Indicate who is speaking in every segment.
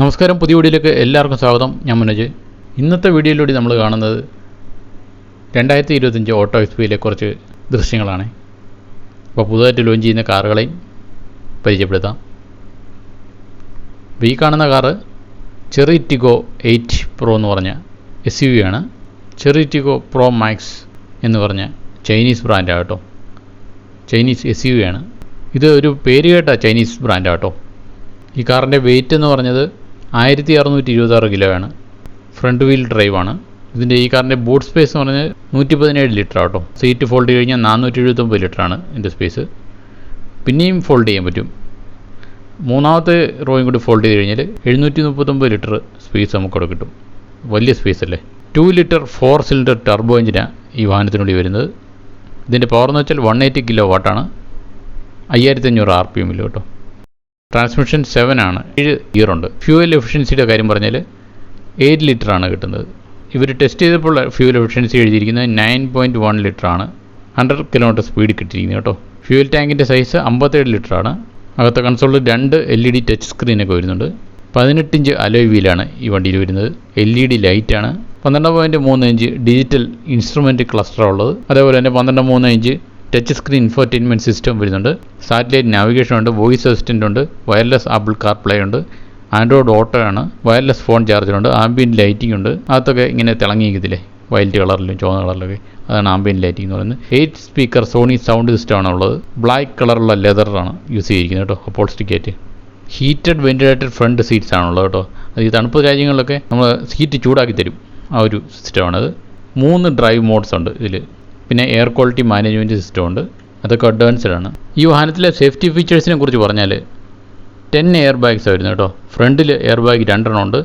Speaker 1: നമസ്കാരം, പുതിയ വീഡിയോയിലേക്ക് എല്ലാവർക്കും സ്വാഗതം. ഞാൻ മനോജ്. ഇന്നത്തെ വീഡിയോയിലൂടെ നമ്മൾ കാണുന്നത് 2025 ഓട്ടോ എക്സ്പോയിലെ കുറച്ച് ദൃശ്യങ്ങളാണ്. അപ്പോൾ പുതുതായിട്ട് ലോഞ്ച് ചെയ്യുന്ന കാറുകളെയും പരിചയപ്പെടുത്താം. ഈ കാണുന്ന കാറ് ചെറി ടിഗോ 8 പ്രോ എന്ന് പറഞ്ഞ SUV ആണ്. ചെറി ടിഗോ പ്രോ മാക്സ് എന്ന് പറഞ്ഞ ചൈനീസ് ബ്രാൻഡാണ് കേട്ടോ. ചൈനീസ് SUV ആണ്. ഇത് ഒരു പേരുകേട്ട ചൈനീസ് ബ്രാൻഡാണ് കേട്ടോ. ഈ കാറിൻ്റെ വെയിറ്റ് എന്ന് പറഞ്ഞത് 1626 കിലോ ആണ്. ഫ്രണ്ട് വീൽ ഡ്രൈവ് ആണ്. ഈ കാറിൻ്റെ ബൂട്ട് സ്പേസ് എന്ന് പറഞ്ഞാൽ 117 ലിറ്റർ ആട്ടോ. സീറ്റ് ഫോൾഡ് ചെയ്ത് കഴിഞ്ഞാൽ 479 ലിറ്ററാണ് ഇതിൻ്റെ സ്പേസ്. പിന്നെയും ഫോൾഡ് ചെയ്യാൻ പറ്റും. മൂന്നാമത്തെ റോയും കൂടി ഫോൾഡ് ചെയ്ത് കഴിഞ്ഞാൽ 739 ലിറ്റർ സ്പേസ് നമുക്കവിടെ കിട്ടും. വലിയ സ്പേസ് അല്ലേ. 2 ലിറ്റർ 4 സിലിണ്ടർ ടർബോ എഞ്ചിനാണ് ഈ വാഹനത്തിനുള്ളിൽ വരുന്നത്. ഇതിൻ്റെ പവർ എന്ന് വെച്ചാൽ 180 കിലോ വാട്ടാണ്. 5500 RPM കേട്ടോ. ട്രാൻസ്മിഷൻ 7 ആണ്. 7 ഗിയറുണ്ട്. ഫ്യൂവൽ എഫിഷ്യൻസിയുടെ കാര്യം പറഞ്ഞാൽ 8 ലിറ്ററാണ് കിട്ടുന്നത്. ഇവർ ടെസ്റ്റ് ചെയ്തപ്പോൾ ഫ്യൂവൽ എഫിഷ്യൻസി എഴുതിയിരിക്കുന്നത് 9.1 ലിറ്ററാണ്. 100 കിലോമീറ്റർ സ്പീഡ് കിട്ടിയിരിക്കുന്നത് കേട്ടോ. ഫ്യൂവൽ ടാങ്കിൻ്റെ സൈസ് 57 ലിറ്ററാണ്. അകത്തെ കൺസോളിൽ 2 LED ടച്ച് സ്ക്രീനൊക്കെ വരുന്നുണ്ട്. 18 ഇഞ്ച് അലോയ് വീലാണ് ഈ വണ്ടിയിൽ വരുന്നത്. LED ലൈറ്റാണ്. 12.3 ഇഞ്ച് ഡിജിറ്റൽ ഇൻസ്ട്രുമെൻറ്റ് ക്ലസ്റ്ററാണ് ഉള്ളത്. അതേപോലെ തന്നെ 12.3 inch touch screen infotainment system വരുന്നുണ്ട്. സാറ്റലൈറ്റ് നാവിഗേഷൻ ഉണ്ട്. വോയിസ് അസിസ്റ്റൻ്റ് ഉണ്ട്. വയർലെസ് ആപ്പിൾ കാർപ്ലേ ഉണ്ട്. ആൻഡ്രോയിഡ് ഓട്ടോ ആണ്. വയർലെസ് ഫോൺ ചാർജറുണ്ട്. ആംബിയൻറ്റ് ലൈറ്റിംഗ് ഉണ്ട്. അകത്തൊക്കെ ഇങ്ങനെ തിളങ്ങിയിരിക്കത്തില്ലേ, വയലറ്റ് കളറിലും ചുവന്ന കളറിലൊക്കെ, അതാണ് ആംബിയൻറ്റ് ലൈറ്റിംഗ് എന്ന് പറയുന്നത്. 8 സ്പീക്കർ സോണി സൗണ്ട് സിസ്റ്റമാണ് ഉള്ളത്. ബ്ലാക്ക് കളറുള്ള ലെതറാണ് യൂസ് ചെയ്തിരിക്കുന്നത് കേട്ടോ. അപ്പോൾസ്റ്റിക്കേറ്റ് ഹീറ്റഡ് വെൻറ്റിലേറ്റഡ് ഫ്രണ്ട് സീറ്റ്സ് ആണുള്ളത് കേട്ടോ. അത് ഈ തണുപ്പ് രാജ്യങ്ങളിലൊക്കെ നമ്മൾ സീറ്റ് ചൂടാക്കി തരും, ആ ഒരു സിസ്റ്റമാണത്. 3 ഡ്രൈവ് മോഡ്സ് ഉണ്ട് ഇതിൽ. പിന്നെ എയർ ക്വാളിറ്റി മാനേജ്മെൻറ്റ് സിസ്റ്റം ഉണ്ട്. അതൊക്കെ അഡ്വാൻസ്ഡ് ആണ്. ഈ വാഹനത്തിലെ സേഫ്റ്റി ഫീച്ചേഴ്സിനെ കുറിച്ച് പറഞ്ഞാൽ 10 എയർ ബാഗ്സ് വരുന്നു കേട്ടോ. ഫ്രണ്ടിൽ എയർ ബാഗ് 2 എണ്ണം ഉണ്ട്.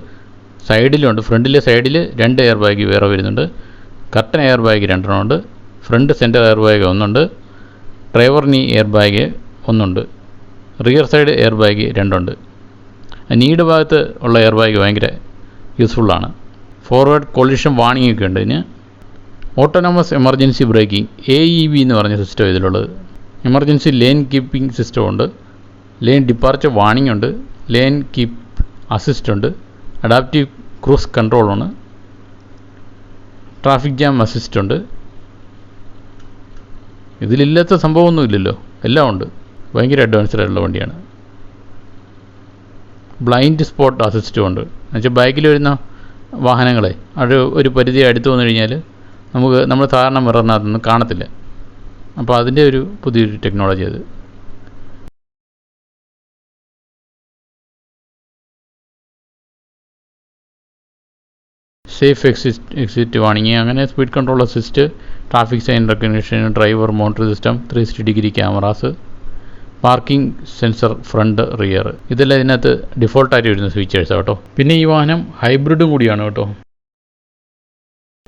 Speaker 1: സൈഡിലുണ്ട്. ഫ്രണ്ടിലെ സൈഡിൽ 2 എയർ ബാഗ് വേറെ വരുന്നുണ്ട്. കർട്ടൻ എയർ ബാഗ് 2 എണ്ണം ഉണ്ട്. ഫ്രണ്ട് സെൻറ്റർ എയർ ബാഗ് 1 ഉണ്ട്. ഡ്രൈവർ നീ എയർ ബാഗ് 1 ഉണ്ട്. റിയർ സൈഡ് എയർ ബാഗ് 2 ഉണ്ട്. നീഡ് ഭാഗത്ത് ഉള്ള എയർ ബാഗ് ഭയങ്കര യൂസ്ഫുള്ളാണ്. ഫോർവേഡ് കൊളിഷൻ വാണിംഗ് ഒക്കെ ഉണ്ട് ഇതിന്. ഓട്ടോണമസ് എമർജൻസി ബ്രേക്കിംഗ് AEB എന്ന് പറഞ്ഞ സിസ്റ്റം ഇതിലുള്ളത്. എമർജൻസി ലെയിൻ കീപ്പിംഗ് സിസ്റ്റം ഉണ്ട്. ലെയിൻ ഡിപ്പാർച്ചർ വാണിംഗ് ഉണ്ട്. ലെയിൻ കീപ്പ് അസിസ്റ്റ് ഉണ്ട്. അഡാപ്റ്റീവ് ക്രൂസ് കൺട്രോളാണ്. ട്രാഫിക് ജാം അസിസ്റ്റ് ഉണ്ട്. ഇതിലില്ലാത്ത സംഭവമൊന്നുമില്ലല്ലോ, എല്ലാം ഉണ്ട്. ഭയങ്കര അഡ്വാൻസ്ഡ് ആയിട്ടുള്ള വണ്ടിയാണ്. ബ്ലൈൻഡ് സ്പോട്ട് അസിസ്റ്റും ഉണ്ട്. എന്നുവെച്ചാൽ ബൈക്കിൽ വരുന്ന വാഹനങ്ങളെ ഒരു പരിധി അടുത്ത് വന്നു കഴിഞ്ഞാൽ നമ്മൾ സാധാരണ മിററിനകത്തൊന്നും കാണത്തില്ല. അപ്പോൾ അതിൻ്റെ ഒരു പുതിയൊരു ടെക്നോളജി അത്. സേഫ് എക്സിറ്റ് വാണിംഗ്, അങ്ങനെ speed control assist, traffic sign recognition, driver monitor system, 360 degree cameras, parking sensor front rear, ഇതെല്ലാം ഇതിനകത്ത് ഡിഫോൾട്ടായിട്ട് വരുന്ന ഫീച്ചേഴ്സാണ് കേട്ടോ. പിന്നെ ഈ വാഹനം ഹൈബ്രിഡും കൂടിയാണ് കേട്ടോ.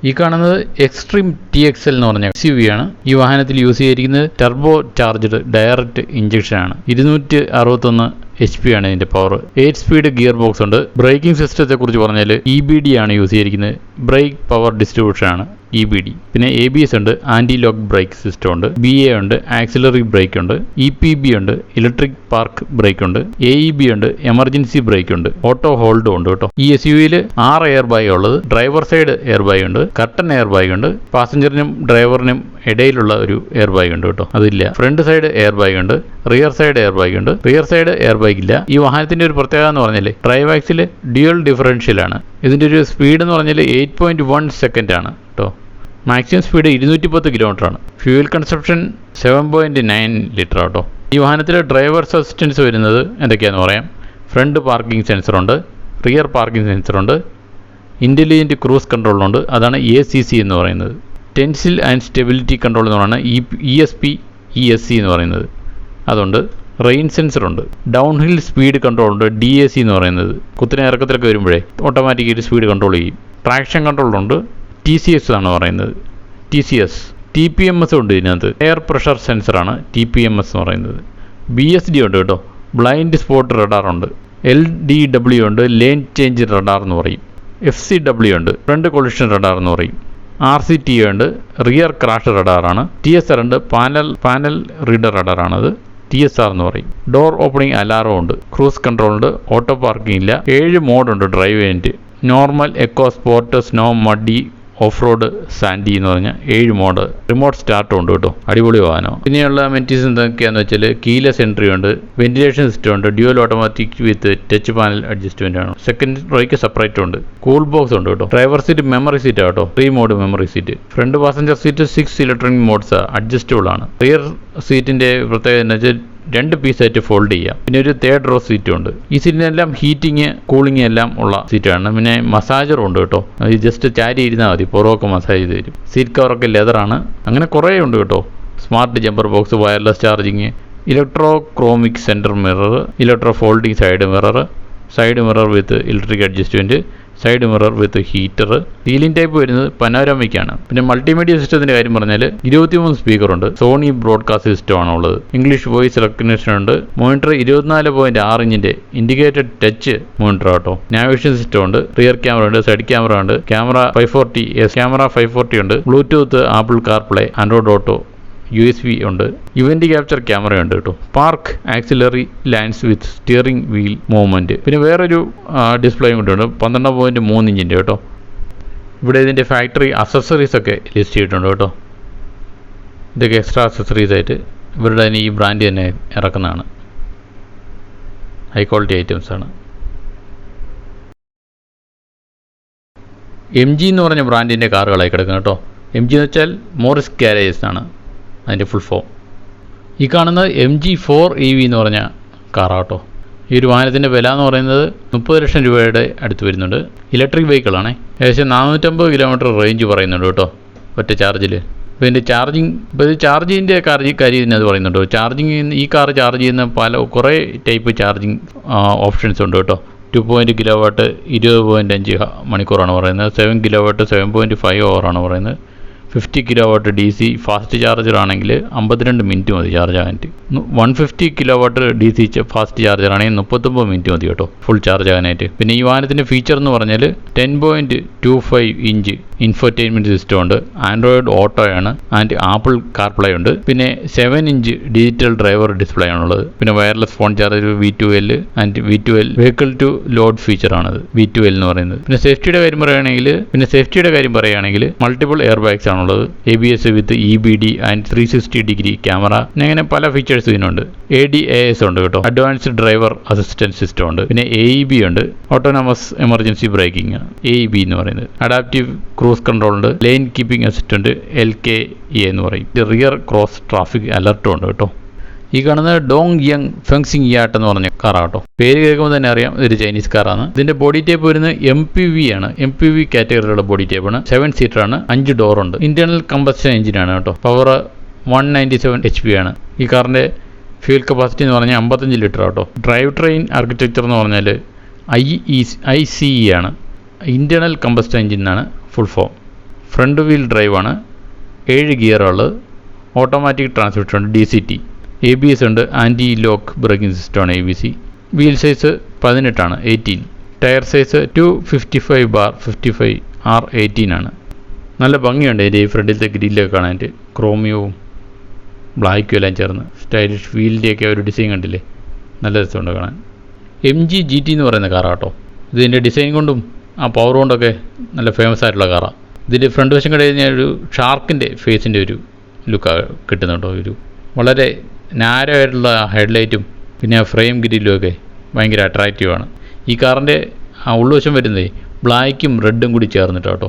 Speaker 1: ഈ കാണുന്നത് എക്സ്ട്രീം TXL എന്ന് പറഞ്ഞ SUV ആണ്. ഈ വാഹനത്തിൽ യൂസ് ചെയ്തിരിക്കുന്നത് ടർബോ ചാർജ്ഡ് ഡയറക്റ്റ് ഇഞ്ചക്ഷനാണ്. 261 HP ആണ് ഇതിൻ്റെ പവർ. 8 സ്പീഡ് ഗിയർ ബോക്സ് ഉണ്ട്. ബ്രേക്കിംഗ് സിസ്റ്റത്തെ കുറിച്ച് പറഞ്ഞാൽ EBD ആണ് യൂസ് ചെയ്തിരിക്കുന്നത്. ബ്രേക്ക് പവർ ഡിസ്ട്രിബ്യൂഷൻ ആണ് EBD. പിന്നെ ABS ഉണ്ട്. ആൻറ്റി ലോക്ക് ബ്രേക്ക് സിസ്റ്റം ഉണ്ട്. BA ഉണ്ട്. ആക്സിലറി ബ്രേക്ക് ഉണ്ട്. EPB ഉണ്ട്. ഇലക്ട്രിക് പാർക്ക് ബ്രേക്ക് ഉണ്ട്. AEB ഉണ്ട്. എമർജൻസി ബ്രേക്ക് ഉണ്ട്. ഓട്ടോ ഹോൾഡും ഉണ്ട് കേട്ടോ. ഈ SUVയിൽ 6 എയർ ബാഗ് ഉള്ളത്. ഡ്രൈവർ സൈഡ് എയർ ബാഗ് ഉണ്ട്. കർട്ടൻ എയർ ബാഗ് ഉണ്ട്. പാസഞ്ചറിനും ഡ്രൈവറിനും ഇടയിലുള്ള ഒരു എയർ ബാഗ് ഉണ്ട് കേട്ടോ, അതില്ല. ഫ്രണ്ട് സൈഡ് എയർ ബാഗ് ഉണ്ട്. റിയർ സൈഡ് എയർ ബാഗ് ഉണ്ട്. റിയർ സൈഡ് എയർ ബാഗ് ഇല്ല. ഈ വാഹനത്തിന്റെ ഒരു പ്രത്യേകത എന്ന് പറഞ്ഞാൽ ഡ്രൈവ് ആക്സിൽ ഡ്യുവൽ ഡിഫറൻഷ്യൽ ആണ്. ഇതിന്റെ ഒരു സ്പീഡ് എന്ന് പറഞ്ഞാൽ 8.1 സെക്കൻഡ് ആണ് കേട്ടോ. മാക്സിമം സ്പീഡ് 210 കിലോമീറ്റർ ആണ്. ഫ്യൂവൽ കൺസപ്ഷൻ 7.9 ലിറ്റർ കേട്ടോ. ഈ വാഹനത്തിൽ ഡ്രൈവേഴ്സ് അസിസ്റ്റൻസ് വരുന്നത് എന്തൊക്കെയാണെന്ന് പറയാം. ഫ്രണ്ട് പാർക്കിംഗ് സെൻസറുണ്ട്. റിയർ പാർക്കിംഗ് സെൻസറുണ്ട്. ഇൻ്റലിജൻറ്റ് ക്രൂസ് കൺട്രോളുണ്ട്. അതാണ് ACC എന്ന് പറയുന്നത്. ടെൻസിൽ ആൻഡ് സ്റ്റെബിലിറ്റി കൺട്രോൾ എന്ന് പറയുന്നത് ESP ESC എന്ന് പറയുന്നത് അതുണ്ട്. റെയിൻ സെൻസറുണ്ട്. ഡൗൺ ഹിൽ സ്പീഡ് കൺട്രോൾ ഉണ്ട്. DAC എന്ന് പറയുന്നത് കുത്തിനെ ഇറക്കത്തിലൊക്കെ വരുമ്പോഴേ ഓട്ടോമാറ്റിക്കായിട്ട് സ്പീഡ് കൺട്രോൾ ചെയ്യും. ട്രാക്ഷൻ കൺട്രോളുണ്ട്. TCS ആണ് പറയുന്നത്. TCS TPMS ഉണ്ട് ഇതിനകത്ത്. എയർ പ്രഷർ സെൻസറാണ് TPMS എന്ന് പറയുന്നത്. BSD ഉണ്ട് കേട്ടോ. ബ്ലൈൻഡ് സ്പോട്ട് റഡാറുണ്ട്. LDW ഉണ്ട്. ലെയിൻ ചേഞ്ച് റഡാർ എന്ന് പറയും. FCW ഉണ്ട്. ഫ്രണ്ട് കൊളിഷൻ റഡാർ എന്ന് പറയും. RCTA ഉണ്ട്. റിയർ ക്രാഷ് റഡാറാണ്. TSR ഉണ്ട്. പാനൽ റീഡർ റഡാറാണത്. TSR എന്ന് പറയും. ഡോർ ഓപ്പണിംഗ് അലാറം ഉണ്ട്. ക്രൂസ് കൺട്രോൾ ഉണ്ട്. ഓട്ടോ പാർക്കിംഗ് ഇല്ല. 7 മോഡുണ്ട് drive variant. Normal, eco, sport, snow, muddy, off road, sandy എന്ന് പറഞ്ഞാൽ 7 മോഡ്. റിമോട്ട് സ്റ്റാർട്ടും ഉണ്ട് കേട്ടോ. അടിപൊളി വാഹനം. പിന്നെയുള്ള അമെനിറ്റീസ് എന്തൊക്കെയാണെന്ന് വെച്ചാൽ കീലെസ് എൻട്രി ഉണ്ട്, വെന്റിലേഷൻ സിസ്റ്റം ഉണ്ട്, dual automatic with touch panel adjustment ആണ്. സെക്കൻഡ് റോയ്ക്ക് സെപ്പറേറ്റ് ഉണ്ട്. കൂൾ ബോക്സ് ഉണ്ട് കേട്ടോ. ഡ്രൈവർ സീറ്റ് മെമ്മറി സീറ്റ് കേട്ടോ. 3 mode memory seat. Front passenger seat 6 electronic modes adjustable ആണ്. റിയർ സീറ്റിന്റെ പ്രത്യേകത എന്ന് വെച്ചാൽ 2 പീസായിട്ട് ഫോൾഡ് ചെയ്യാം. പിന്നെ ഒരു 3rd റോ സീറ്റും ഉണ്ട്. ഈ സീറ്റിനെല്ലാം ഹീറ്റിങ്, കൂളിംഗ് എല്ലാം ഉള്ള സീറ്റാണ്. പിന്നെ മസാജറും ഉണ്ട് കേട്ടോ. അത് ജസ്റ്റ് ചാരി ഇരുന്നാൽ മതി, പുറമൊക്കെ മസാജ് ചെയ്ത് തരും. സീറ്റ് കവറൊക്കെ ലെതറാണ്. അങ്ങനെ കുറേ ഉണ്ട് കേട്ടോ. Smart jumper box, wireless charging, electro chromic centre mirror, electro folding side mirror with electric adjustment, side mirror with heater. Ceiling type വരുന്നത് പനോരമിക്കാണ്. പിന്നെ മൾട്ടിമീഡിയ സിസ്റ്റത്തിന്റെ കാര്യം പറഞ്ഞാൽ 23 സ്പീക്കറുണ്ട്. സോണി ബ്രോഡ്കാസ്റ്റ് സിസ്റ്റമാണ് ഉള്ളത്. ഇംഗ്ലീഷ് വോയിസ് റെക്കഗ്നിഷൻ ഉണ്ട്. മോണിറ്റർ 24.6 ഇഞ്ചിന്റെ ഇൻഡിക്കേറ്റഡ് ടച്ച് മോണിറ്റർ ആട്ടോ. നാവിഗേഷൻ സിസ്റ്റം ഉണ്ട്. റിയർ ക്യാമറ ഉണ്ട്. സൈഡ് ക്യാമറ ഉണ്ട്. ക്യാമറ 540 ഉണ്ട്. Bluetooth, apple CarPlay, Android auto, USB ഉണ്ട്. ഇവന്റ് ക്യാപ്ചർ ക്യാമറ ഉണ്ട് കേട്ടോ. പാർക്ക് ആക്സിലറി ലാൻഡ്സ് വിത്ത് സ്റ്റിയറിംഗ് വീൽ മൂവ്മെന്റ്. പിന്നെ വേറൊരു ഡിസ്പ്ലേയും കൂടെ ഉണ്ട്. 12.3 ഇഞ്ചിന്റെ കേട്ടോ. ഇവിടെ ഇതിന്റെ ഫാക്ടറി അക്സസറീസ് ഒക്കെ ലിസ്റ്റ് ചെയ്തിട്ടുണ്ട് കേട്ടോ. ഇതൊക്കെ എക്സ്ട്രാ അക്സസറീസ് ആയിട്ട് ഇവരുടെ തന്നെ ഈ ബ്രാൻഡ് തന്നെ ഇറക്കുന്നതാണ്. ഹൈ ക്വാളിറ്റി ഐറ്റംസ് ആണ്. MG എന്ന് പറഞ്ഞ ബ്രാൻഡിന്റെ കാറുകളായി കിടക്കുന്നത് കേട്ടോ. MG എന്ന് വെച്ചാൽ മോറിസ് ഗാരേജസ് ആണ് അതിൻ്റെ ഫുൾ ഫോം. ഈ കാണുന്നത് MG4 EV എന്ന് പറഞ്ഞ കാറാട്ടോ. ഈ ഒരു വാഹനത്തിൻ്റെ വില എന്ന് പറയുന്നത് 30 ലക്ഷം രൂപയുടെ അടുത്ത് വരുന്നുണ്ട്. ഇലക്ട്രിക് വെഹിക്കിളാണ്. ഏകദേശം 450 കിലോമീറ്റർ റേഞ്ച് പറയുന്നുണ്ട് കേട്ടോ ഒറ്റ ചാർജിൽ. അപ്പോൾ ഇതിൻ്റെ ചാർജിങ്, ഇപ്പോൾ ഇത് ചാർജിൻ്റെ കാര്യം ഇതിനകത്ത് പറയുന്നുണ്ട്. ചാർജിങ് ഈ കാർ ചാർജ് ചെയ്യുന്ന കുറേ ടൈപ്പ് ചാർജിങ് ഓപ്ഷൻസ് ഉണ്ട് കേട്ടോ. 2.0 കിലോവാട്ട് 20.5 മണിക്കൂറാണ് പറയുന്നത്. 7 കിലോവാട്ട് 7.5 ഹവറാണ് പറയുന്നത്. 50 കിലോവാട്ട് DC ഫാസ്റ്റ് ചാർജർ ആണെങ്കിൽ 52 മിനിറ്റ് മതി ചാർജ് ആകാനായിട്ട്. 150 കിലോവാട്ട് DC ഫാസ്റ്റ് ചാർജർ ആണെങ്കിൽ 39 മിനിറ്റ് മതി കേട്ടോ ഫുൾ ചാർജ് ആകാനായിട്ട്. പിന്നെ ഈ വാഹനത്തിൻ്റെ ഫീച്ചർ എന്ന് പറഞ്ഞാൽ 10.25 ഇഞ്ച് ഇൻഫോർടൈൻമെൻറ്റ് സിസ്റ്റം ഉണ്ട്. ആൻഡ്രോയിഡ് ഓട്ടോ ആണ് ആൻഡ് ആപ്പിൾ കാർപ്ലേ ഉണ്ട്. പിന്നെ 7 ഇഞ്ച് ഡിജിറ്റൽ ഡ്രൈവർ ഡിസ്പ്ലേ ആണുള്ളത്. പിന്നെ wireless phone charger V2L and V2L vehicle to load ഫീച്ചറാണത് V2L എന്ന് പറയുന്നത്. പിന്നെ സേഫ്റ്റിയുടെ കാര്യം പറയുകയാണെങ്കിൽ മൾട്ടിപ്പിൾ എയർ ബാഗ്സ് ആണുള്ളത്. ABS with EBD and 360 degree camera. അങ്ങനെ പല ഫീച്ചേഴ്സ് ഇതിനുണ്ട്. ADAS ഉണ്ട് കേട്ടോ. അഡ്വാൻസ്ഡ് ഡ്രൈവർ അസിസ്റ്റൻസ് സിസ്റ്റം ഉണ്ട്. പിന്നെ AEB ഉണ്ട്. ഓട്ടോണമസ് എമർജൻസി ബ്രേക്കിംഗ് AEB എന്ന് പറയുന്നത്. അഡാപ്റ്റീവ് ക്രൂസ് കൺട്രോൾ ഉണ്ട്. ലൈൻ കീപ്പിംഗ് അസിസ്റ്റന്റ് LKA എന്ന് പറയും. റിയർ ക്രോസ് ട്രാഫിക് അലർട്ടും ഉണ്ട് കേട്ടോ. ഈ കാണുന്നത് ഡോങ് യങ് ഫെങ്സിങ് യാട്ട് എന്ന് പറഞ്ഞ കാറാട്ടോ. പേര് കേൾക്കുമ്പോൾ തന്നെ അറിയാം ഇതൊരു ചൈനീസ് കാറാണ്. ഇതിന്റെ ബോഡി ടൈപ്പ് വരുന്നത് MPV ആണ്. MPV കാറ്റഗറിയിലുള്ള ബോഡി ടൈപ്പാണ്. 7 സീറ്ററാണ്. 5 ഡോറുണ്ട്. ഇന്റേണൽ കമ്പസ്റ്റൻ എഞ്ചിനാണ് കേട്ടോ. പവർ 197 HP ആണ്. ഈ കാറിന്റെ ഫ്യൂൽ കപ്പാസിറ്റി എന്ന് പറഞ്ഞാൽ 55 ലിറ്റർ ആട്ടോ. ഡ്രൈവ് ട്രെയിൻ ആർക്കിടെക്ചർ എന്ന് പറഞ്ഞാൽ ICE ആണ്. ഇന്റേണൽ കമ്പസ്റ്റൻ എഞ്ചിനാണ് full form. Front wheel drive ആണ്. 7 ഗിയറുള്ളത്. ഓട്ടോമാറ്റിക് ട്രാൻസ്മിഷൻ ഉണ്ട്. DCT. ABS ഉണ്ട്. ആൻറ്റി ലോക്ക് ബ്രേക്കിംഗ് സിസ്റ്റമാണ് ABS. വീൽ സൈസ് 18 ആണ്. 18. ടയർ സൈസ് 255/55 R18 ആണ്. നല്ല ഭംഗിയുണ്ട് ഇതിൻ്റെ ഈ ഫ്രണ്ടിലത്തെ ഗ്രില്ലൊക്കെ കാണാനായിട്ട്. ക്രോമിയവും ബ്ലാക്കും എല്ലാം ചേർന്ന് സ്റ്റൈലിഷ് വീലിൻ്റെയൊക്കെ ഒരു ഡിസൈൻ കണ്ടില്ലേ, നല്ല രസമുണ്ട് കാണാൻ. MG GT എന്ന് പറയുന്ന കാറാട്ടോ. ഇതിൻ്റെ ഡിസൈൻ കൊണ്ടും ആ പവർ കൊണ്ടൊക്കെ നല്ല ഫേമസ് ആയിട്ടുള്ള കാറാണ്. ഇതിൻ്റെ ഫ്രണ്ട് വശം കഴിഞ്ഞാൽ ഒരു ഷാർക്കിൻ്റെ ഫേസിൻ്റെ ഒരു ലുക്കാണ് കിട്ടുന്നുണ്ടോ. ഒരു വളരെ നാരോ ആയിട്ടുള്ള ഹെഡ്ലൈറ്റും പിന്നെ ഫ്രെയിം ഗ്രില്ലും ഒക്കെ ഭയങ്കര അട്രാക്റ്റീവാണ്. ഈ കാറിൻ്റെ ആ ഉൾവശം വരുന്നതേ ബ്ലാക്കും റെഡും കൂടി ചേർന്നിട്ട് കേട്ടോ.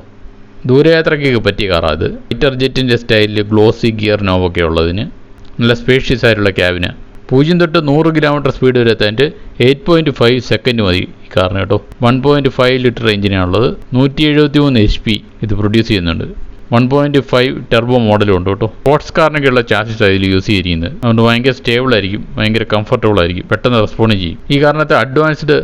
Speaker 1: ദൂരയാത്രയ്ക്കൊക്കെ പറ്റിയ കാറാണ് ഇത്. ഫൈറ്റർ ജെറ്റിൻ്റെ സ്റ്റൈലിൽ ഗ്ലോസി ഗിയർ നോവൊക്കെ ഉള്ളതിന്. നല്ല സ്പേഷ്യസ് ആയിട്ടുള്ള ക്യാബിന്. 0 തൊട്ട് 100 കിലോമീറ്റർ സ്പീഡ് വരെ എത്താനായിട്ട് 8.5 സെക്കൻഡ് മതി ഈ കാറിന് കേട്ടോ. 1.5 ലിറ്റർ എഞ്ചിനാണുള്ളത്. 173 HP ഇത് പ്രൊഡ്യൂസ് ചെയ്യുന്നുണ്ട്. 1.5 ടെർബോ മോഡലും ഉണ്ട് കേട്ടോ. സ്പോർട്സ് കാറിനൊക്കെയുള്ള ചാസിസ് അതിൽ യൂസ് ചെയ്തിരിക്കുന്നത്. അതുകൊണ്ട് ഭയങ്കര സ്റ്റേബിൾ ആയിരിക്കും, ഭയങ്കര കംഫർട്ടബിൾ ആയിരിക്കും, പെട്ടെന്ന് റെസ്പോണ്ട് ചെയ്യും. ഈ കാരണത്തെ അഡ്വാൻസ്ഡ്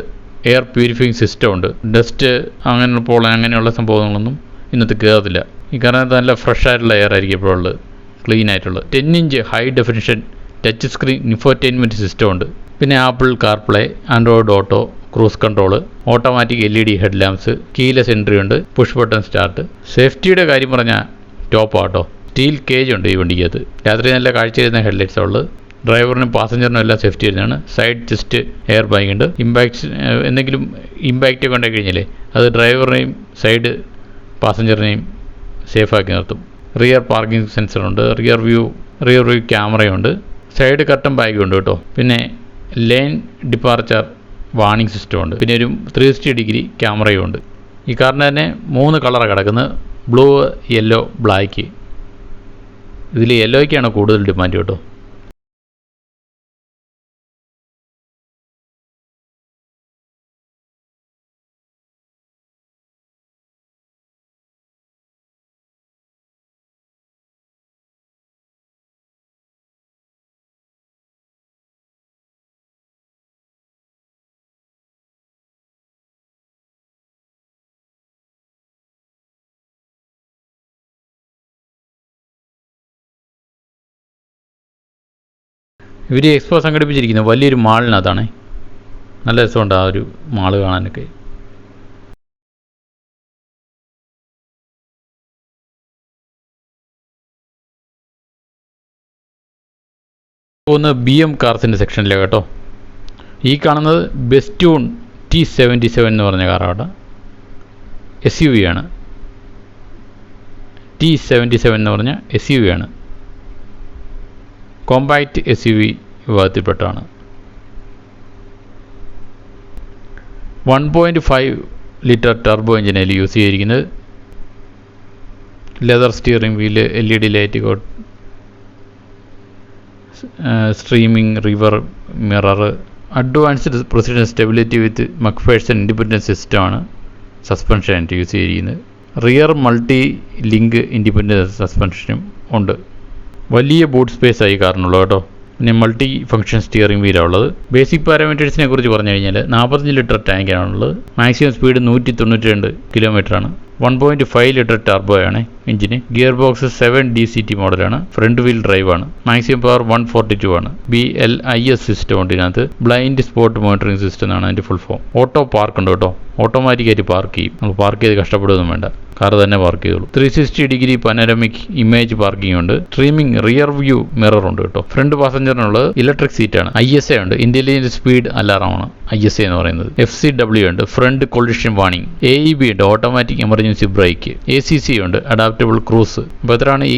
Speaker 1: എയർ പ്യൂരിഫയിങ് സിസ്റ്റം ഉണ്ട്. ഡസ്റ്റ് അങ്ങനെയുള്ള സംഭവങ്ങളൊന്നും ഇന്നത്തെ കയറത്തില്ല. ഈ കാരണത്ത് നല്ല ഫ്രഷ് ആയിട്ടുള്ള എയർ ആയിരിക്കും എപ്പോഴും ഉള്ളത്, ക്ലീൻ ആയിട്ടുള്ളത്. 10 inch high definition touch screen infotainment system ഉണ്ട്. പിന്നെ Apple CarPlay, Android auto, cruise control, automatic LED head lamps, keyless entry ഉണ്ട്, പുഷ് ബട്ടൺ സ്റ്റാർട്ട്. സേഫ്റ്റിയുടെ കാര്യം പറഞ്ഞാൽ ടോപ്പ് ആട്ടോ. സ്റ്റീൽ കേജ് ഉണ്ട് ഈ വണ്ടിക്കകത്ത്. രാത്രി നല്ല കാഴ്ച തരുന്ന ഹെഡ്ലൈറ്റ്സ് ഉള്ളത്. ഡ്രൈവറിനും പാസഞ്ചറിനും എല്ലാം സേഫ്റ്റി വരുന്നതാണ്. സൈഡ് ചെസ്റ്റ് എയർ ബാഗ് ഉണ്ട്. എന്തെങ്കിലും ഇമ്പാക്റ്റ് ഒക്കെ ഉണ്ടായി കഴിഞ്ഞാൽ അത് ഡ്രൈവറിനെയും സൈഡ് പാസഞ്ചറിനെയും സേഫാക്കി നിർത്തും. റിയർ പാർക്കിംഗ് സെൻസറുണ്ട്. റിയർ വ്യൂ ക്യാമറയുണ്ട്. സൈഡ് കർട്ടൻ ബാഗും ഉണ്ട് കേട്ടോ. പിന്നെ ലെയിൻ ഡിപ്പാർച്ചർ വാർണിംഗ് സിസ്റ്റം ഉണ്ട്. പിന്നെ ഒരു 360 ഡിഗ്രി ക്യാമറയും ഉണ്ട്. ഈ കാറിന് തന്നെ 3 കളറാണ് കിടക്കുന്നത്: ബ്ലൂ, യെല്ലോ, ബ്ലാക്ക്. ഇതിൽ യെല്ലോയ്ക്കാണ് കൂടുതൽ ഡിമാൻഡ് കേട്ടോ. ഇവർ എക്സ്പോ സംഘടിപ്പിച്ചിരിക്കുന്നത് വലിയൊരു മാളിനകത്താണ്. നല്ല രസമുണ്ട് ആ ഒരു മാള് കാണാനൊക്കെ. ഒന്ന് BM കാർസിൻ്റെ സെക്ഷനിലാണ് കേട്ടോ. ഈ കാണുന്നത് ബെസ്റ്റൂൺ T77 എന്ന് പറഞ്ഞ കാറാണ്. SUV ആണ്. T77 എന്ന് പറഞ്ഞ SUV ആണ്. കോമ്പാക്റ്റ് SUV വിഭാഗത്തിൽപ്പെട്ടാണ്. 1.5 ലിറ്റർ ടർബോ എഞ്ചിനാണ് യൂസ് ചെയ്തിരിക്കുന്നത്. Leather steering wheel, LED light coat, streaming river mirror, advanced precision stability with McPherson independent സിസ്റ്റമാണ് സസ്പെൻഷനായിട്ട് യൂസ് ചെയ്തിരിക്കുന്നത്. റിയർ മൾട്ടി ലിങ്ക് ഇൻഡിപെൻഡൻറ്റ് സസ്പെൻഷനും ഉണ്ട്. വലിയ ബൂട്ട് സ്പേസ് ആയി കാറിനുള്ളത് കേട്ടോ. പിന്നെ മൾട്ടി ഫംഗ്ഷൻ സ്റ്റിയറിംഗ് വീലാണ് ഉള്ളത്. ബേസിക് പാരാമീറ്റേഴ്സിനെ കുറിച്ച് പറഞ്ഞു കഴിഞ്ഞാൽ 45 ലിറ്റർ ടാങ്കാണുള്ളത്. മാക്സിമം സ്പീഡ് 192 കിലോമീറ്ററാണ്. 1.5 ലിറ്റർ ടർബോയാണ് എഞ്ചിന്. ഗിയർ ബോക്സ് 7 DCT മോഡലാണ്. ഫ്രണ്ട് വീൽ ഡ്രൈവ് ആണ്. മാക്സിമം പവർ 142 ആണ്. BLIS സിസ്റ്റം ഉണ്ട് ഇതിനകത്ത്. ബ്ലൈൻഡ് സ്പോട്ട് മോണിറ്ററിംഗ് സിസ്റ്റം എന്നാണ് അതിൻ്റെ ഫുൾ ഫോം. ഓട്ടോ പാർക്ക് ഉണ്ട് കേട്ടോ. ഓട്ടോമാറ്റിക്കായിട്ട് പാർക്ക് ചെയ്യും. നമ്മൾ പാർക്ക് ചെയ്ത് കഷ്ടപ്പെടുകയൊന്നും വേണ്ട, കാർ തന്നെ പാർക്ക് ചെയ്തോളൂ. 360 ഡിഗ്രി പനോരമിക് ഇമേജ് പാർക്കിംഗ് ഉണ്ട്. സ്ട്രീമിംഗ് റിയർ വ്യൂ മിറർ ഉണ്ട് കേട്ടോ. ഫ്രണ്ട് പാസഞ്ചറിനുള്ളത് ഇലക്ട്രിക് സീറ്റാണ്. ISA ഉണ്ട്. ഇന്റലിജന്റ് സ്പീഡ് അലാറമാണ് ISA എന്ന് പറയുന്നത്. FCW ഉണ്ട്. Front collision warning. AEB ഉണ്ട്. Automatic emergency brake. ACC ഉണ്ട്. Adaptable cruise. അപ്പോൾ എത്രയാണ് ഈ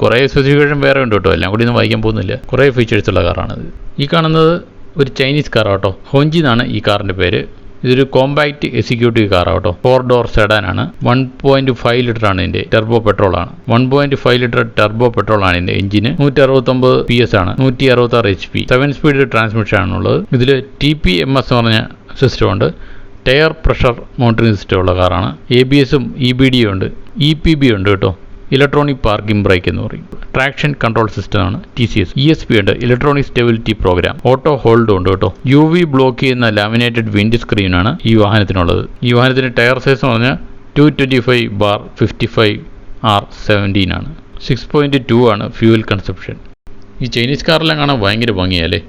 Speaker 1: കുറേ സ്പെസിഫിക്കേഷൻ വേറെ ഉണ്ട് കേട്ടോ. എല്ലാം കൂടി ഒന്നും വായിക്കാൻ പോകുന്നില്ല. കുറേ ഫീച്ചേഴ്സ് ഉള്ള കാറാണിത്. ഈ കാണുന്നത് ഒരു ചൈനീസ് കാറാണ് കേട്ടോ. ഹോഞ്ചി എന്നാണ് ഈ കാറിൻ്റെ പേര്. ഇതൊരു കോമ്പാക്റ്റ് എക്സിക്യൂട്ടീവ് കാറാണ് കേട്ടോ. 4 ഡോർ സെഡാനാണ്. 1.5 ലിറ്റർ ആണ് ഇതിൻ്റെ. ടർബോ പെട്രോളാണ്. 1.5 ലിറ്റർ ടർബോ പെട്രോളാണ് ഇതിൻ്റെ എഞ്ചിന്. 169 PS ആണ്. 166 HP. 7 സ്പീഡ് ട്രാൻസ്മിഷൻ ആണുള്ളത്. ഇതിൽ TPMS എന്ന് പറഞ്ഞ സിസ്റ്റം ഉണ്ട്. ടയർ പ്രഷർ മോണിറ്ററിംഗ് സിസ്റ്റം ഉള്ള കാറാണ്. ABSഉം EBDയും ഉണ്ട്. EPB ഉണ്ട് കേട്ടോ. ഇലക്ട്രോണിക് പാർക്കിംഗ് ബ്രേക്ക് എന്ന് പറയും. ട്രാക്ഷൻ കൺട്രോൾ സിസ്റ്റം ആണ് TCS. ESP ഉണ്ട്. Electronic stability program. Auto hold ഉണ്ട് കേട്ടോ. UV ബ്ലോക്ക് ചെയ്യുന്ന ലാമിനേറ്റഡ് വിൻഡ് സ്ക്രീനാണ് ഈ വാഹനത്തിനുള്ളത്. ഈ വാഹനത്തിന് ടയർ സൈസ് എന്ന് പറഞ്ഞാൽ 225/55R17 ആണ്. 6.2 ആണ് ഫ്യൂവൽ കൺസപ്ഷൻ. ഈ ചൈനീസ് കാറെല്ലാം കാണാൻ ഭയങ്കര ഭംഗിയല്ലേ.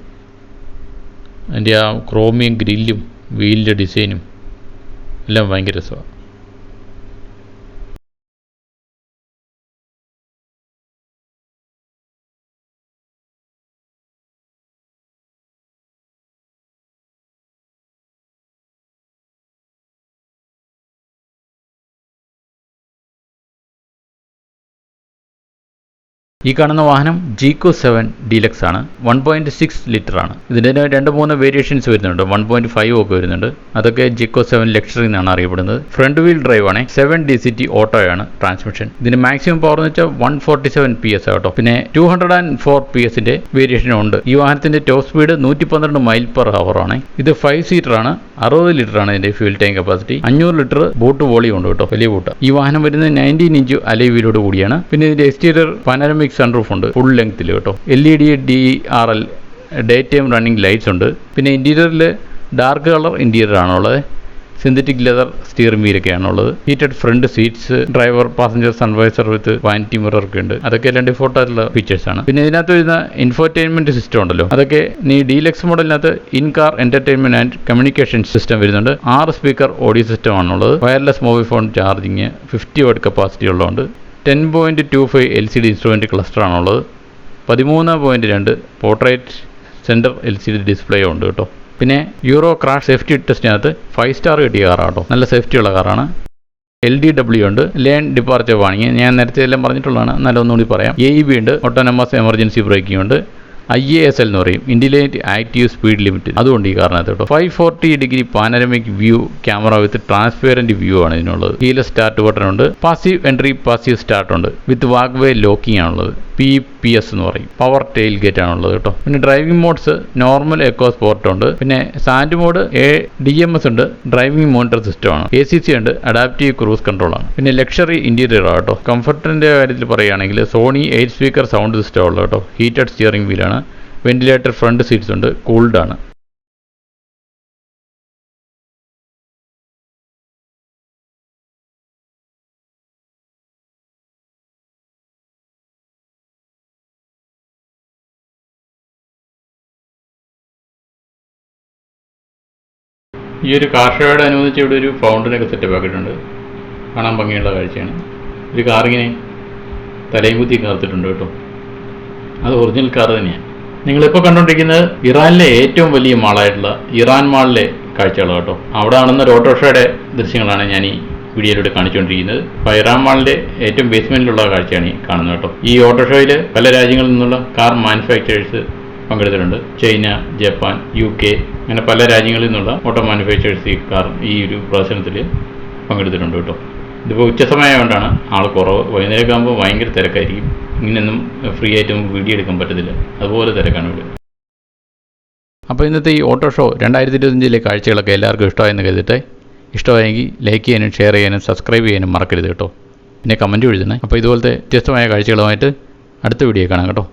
Speaker 1: അതിൻ്റെ ആ ക്രോമിയം ഗ്രില്ലും വീലിൻ്റെ ഡിസൈനും എല്ലാം ഭയങ്കര രസമാണ്. ഈ കാണുന്ന വാഹനം ജീക്കോ 7 ഡീലക്സ് ആണ്. 1.6 ലിറ്റർ ആണ്. ഇതിൻ്റെ 2-3 വേരിയേഷൻസ് വരുന്നുണ്ട്. 1.5 ഒക്കെ വരുന്നുണ്ട്. അതൊക്കെ ജീക്കോ 7 ലക്ഷറി എന്നാണ് അറിയപ്പെടുന്നത്. ഫ്രണ്ട് വീൽ ഡ്രൈവ് ആണ്. 7 DCT ഓട്ടോയാണ് ട്രാൻസ്മിഷൻ. ഇതിന് മാക്സിമം പവർ എന്ന് വെച്ചാൽ 147 PS ആട്ടോ. പിന്നെ 204 PSന്റെ വേരിയേഷനും ഉണ്ട്. ഈ വാഹനത്തിന്റെ top speed 112 mile per hour ആണ്. ഇത് 5 സീറ്റർ ആണ്. 60 ലിറ്റർ ആണ് ഇതിന്റെ fuel tank capacity. 500 litre boot volume ഉണ്ട് കേട്ടോ. വലിയ ബൂട്ട്. ഈ വാഹനം വരുന്നത് 19 ഇഞ്ച് അലോയ് വീലോട് കൂടിയാണ്. പിന്നെ ഇതിന്റെ എക്സ്റ്റീരിയർ പനോരമിക് സൺറൂഫ് ഉണ്ട്. ഫുൾ ലെങ്ത്തിൽ കേട്ടോ. LED DRL day time running lights ഉണ്ട്. പിന്നെ ഇന്റീരിയറിൽ ഡാർക്ക് കളർ ഇന്റീരിയർ ആണുള്ളത്. സിന്തറ്റിക് ലെതർ സ്റ്റിയറിംഗ് വീലൊക്കെയാണുള്ളത്. Heated front seats, driver passenger sun visor with vanity mirror ഒക്കെ ഉണ്ട്. അതൊക്കെ എല്ലാം ഡിഫോൾട്ട് ആയിട്ടുള്ള ഫീച്ചേഴ്സ് ആണ്. പിന്നെ ഇതിനകത്ത് വരുന്ന ഇൻഫോർടൈൻമെന്റ് സിസ്റ്റം ഉണ്ടല്ലോ, അതൊക്കെ ഈ ഡീലക്സ് മോഡലിനകത്ത് in car entertainment and communication system വരുന്നുണ്ട്. 6 സ്പീക്കർ ഓഡിയോ സിസ്റ്റം ആണുള്ളത്. Wireless mobile phone charging, 50 watt capacity ഉള്ളതുകൊണ്ട്. 10.25 LCD ഇൻസ്ട്രുമെന്റ് ക്ലസ്റ്റർ ആണുള്ളത്. 13.2 പോർട്രേറ്റ് സെൻറ്റർ LCD ഡിസ്പ്ലേ ഉണ്ട് കേട്ടോ. പിന്നെ യൂറോ ക്രാഷ് സേഫ്റ്റി ടെസ്റ്റിനകത്ത് 5 സ്റ്റാർ കിട്ടിയ കാറാണ് കേട്ടോ. നല്ല സേഫ്റ്റിയുള്ള കാറാണ്. LDW ഉണ്ട്, ലേൺ ഡിപ്പാർച്ചർ വാണിംഗ്, ഞാൻ നേരത്തെ എല്ലാം പറഞ്ഞിട്ടുള്ളതാണ്, നല്ല ഒന്നുകൂടി പറയാം. AEB ഉണ്ട്, ഓട്ടോണമസ് എമർജൻസി ബ്രേക്കിംഗ് ഉണ്ട്. IASL എന്ന് പറയും, ഇൻഡിലേറ്റ് ആക്റ്റീവ് സ്പീഡ് ലിമിറ്റ്, അതുകൊണ്ട് ഈ കാരണത്ത് കേട്ടോ. 540 പാനോരമിക് വ്യൂ ക്യാമറ വിത്ത് ട്രാൻസ്പെറൻറ്റ് വ്യൂ ആണ് ഇതിനുള്ളത്. കീലെസ് സ്റ്റാർട്ട് ബട്ടൺ ഉണ്ട്, പാസീവ് എൻട്രി പാസീവ് സ്റ്റാർട്ട് ഉണ്ട്, വിത്ത് വാക്ക് വേ ലോക്കിംഗ് ആണുള്ളത്. PPS എന്ന് പറയും, പവർ ടെയിൽ ഗേറ്റ് ആണുള്ളത് കേട്ടോ. പിന്നെ driving modes normal, eco, sport ഉണ്ട്. പിന്നെ സാൻഡ് മോഡ് DMS ഉണ്ട്, ഡ്രൈവിംഗ് മോണിറ്റർ സിസ്റ്റം ആണ്. ACC ഉണ്ട്, അഡാപ്റ്റീവ് ക്രൂസ് കൺട്രോൾ ആണ്. പിന്നെ ലക്ഷറി ഇന്റീരിയർ ആണ് കേട്ടോ. കംഫർട്ടിന്റെ കാര്യത്തിൽ പറയുകയാണെങ്കിൽ സോണി 8 സ്പീക്കർ സൗണ്ട് സിസ്റ്റം ഉള്ളത് കേട്ടോ. ഹീറ്റഡ് സ്റ്റിയറിംഗ് വീലാണ്, വെന്റിലേറ്റർ ഫ്രണ്ട് സീറ്റ്സ് ഉണ്ട്, കൂൾഡ് ആണ്. ഈ ഒരു കാർ ഷോയോട് അനുബന്ധിച്ച് ഇവിടെ ഒരു ഫൗണ്ടനൊക്കെ സെറ്റപ്പ് ആക്കിയിട്ടുണ്ട്. കാണാൻ ഭംഗിയുള്ള കാഴ്ചയാണ്. ഒരു കാറിങ്ങനെ തലയും കുത്തി കയർത്തിട്ടുണ്ട് കേട്ടോ. അത് ഒറിജിനൽ കാർ തന്നെയാണ്. നിങ്ങളിപ്പോൾ കണ്ടുകൊണ്ടിരിക്കുന്നത് ഇറാനിലെ ഏറ്റവും വലിയ മാളായിട്ടുള്ള ഇറാൻ മാളിലെ കാഴ്ചകളാണ് കേട്ടോ. അവിടെ കാണുന്ന ഒരു ഓട്ടോറിക്ഷയുടെ ദൃശ്യങ്ങളാണ് ഞാൻ ഈ വീഡിയോയിലൂടെ കാണിച്ചുകൊണ്ടിരിക്കുന്നത്. അപ്പോൾ ഇറാൻ മാളിൻ്റെ ഏറ്റവും ബേസ്മെൻറ്റിലുള്ള കാഴ്ചയാണ് ഈ കാണുന്നത് കേട്ടോ. ഈ ഓട്ടോറിക്ഷയിൽ പല രാജ്യങ്ങളിൽ നിന്നുള്ള കാർ മാനുഫാക്ചറേഴ്സ് പങ്കെടുത്തിട്ടുണ്ട്. ചൈന, ജപ്പാൻ, UK അങ്ങനെ പല രാജ്യങ്ങളിൽ നിന്നുള്ള ഓട്ടോ മാനുഫാക്ചറേഴ്സ് ഈ ഒരു പ്രദർശനത്തിൽ പങ്കെടുത്തിട്ടുണ്ട് കേട്ടോ. ഇതിപ്പോൾ ഉച്ചസമയമായതുകൊണ്ടാണ് ആൾ കുറവ്. വൈകുന്നേരമൊക്കെ ആകുമ്പോൾ ഭയങ്കര തിരക്കായിരിക്കും. ഇങ്ങനെയൊന്നും ഫ്രീ ആയിട്ട് നമുക്ക് വീഡിയോ എടുക്കാൻ പറ്റത്തില്ല, അതുപോലെ തിരക്കാണ് ഇവിടെ. അപ്പോൾ ഇന്നത്തെ ഈ ഓട്ടോ ഷോ 2025 കാഴ്ചകളൊക്കെ എല്ലാവർക്കും ഇഷ്ടമായെന്ന് കരുതിട്ടെ. ഇഷ്ടമായെങ്കിൽ ലൈക്ക് ചെയ്യാനും ഷെയർ ചെയ്യാനും സബ്സ്ക്രൈബ് ചെയ്യാനും മറക്കരുത് കേട്ടോ. പിന്നെ കമൻറ്റ് എഴുതണേ. അപ്പോൾ ഇതുപോലത്തെ വ്യത്യസ്തമായ കാഴ്ചകളുമായിട്ട് അടുത്ത വീഡിയോ കാണാം കേട്ടോ.